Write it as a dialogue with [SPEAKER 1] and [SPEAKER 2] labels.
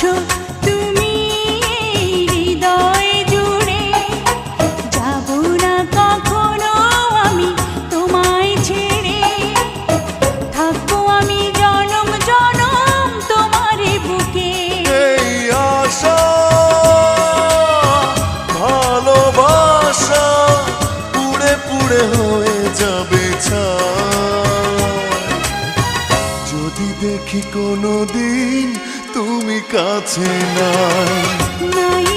[SPEAKER 1] আছো তুমি হৃদয় জুড়ে, যাব না কখনো আমি তোমায় ছেড়ে, থাকবো আমি জনম জনম তোমারে বুকে।
[SPEAKER 2] এই আশা ভালোবাসা পুড়ে পুড়ে হয়ে যাবে ছাই, যদি দেখি কোনোদিন তুমি কাছে নাই।